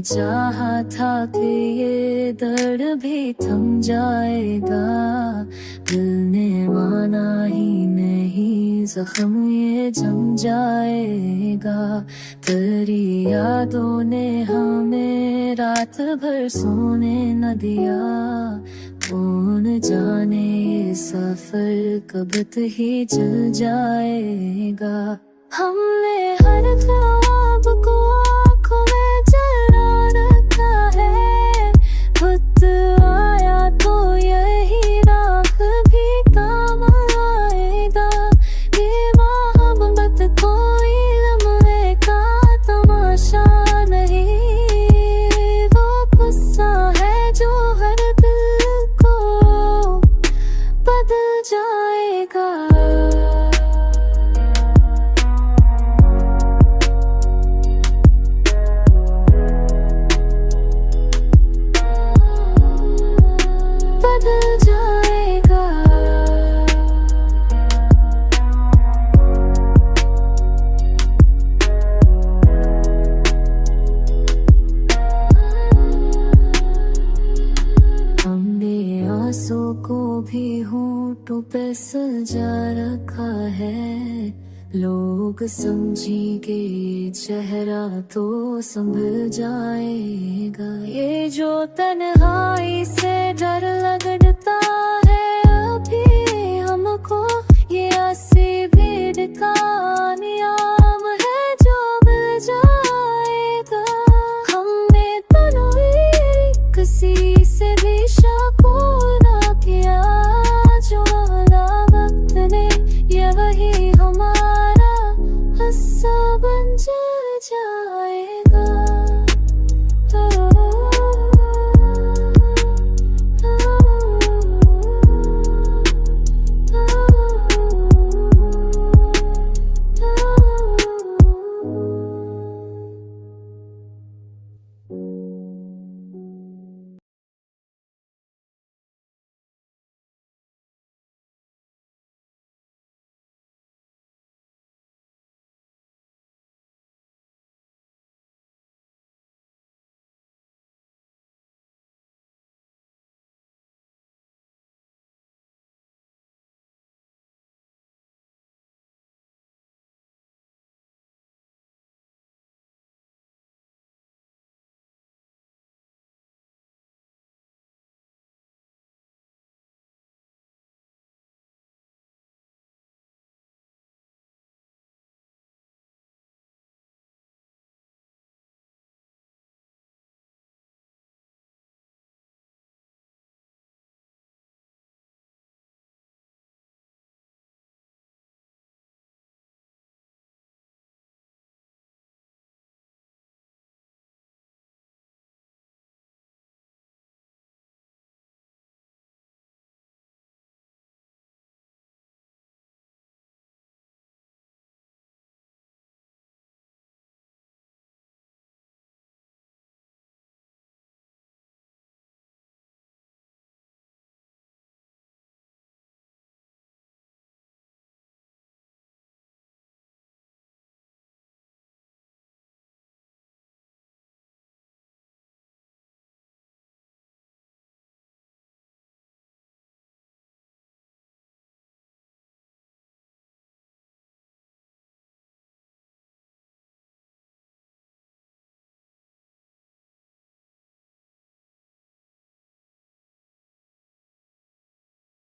चाहा था कि ये दर्द भी थम जाएगा, दिल ने माना ही नहीं, जख्म ये जम जाएगा। तेरी यादों ने हमें रात भर सोने न दिया, कौन जाने ये सफर कब ही चल जाएगा। हमने हर ख्वाब को आँखों में जला रखा है, वक्त आया तो यही राख भी काम आएगा। ये मोहब्बत कोई लम्हे का तमाशा नहीं, वो गुस्सा है जो हर दिल को बदल जाएगा। बदल जाएगा। हमने आंसू को भी होठों पे सजा रखा है, लोग समझेंगे ये चेहरा तो संभल जाएगा। ये जो तन्हाई से डर लग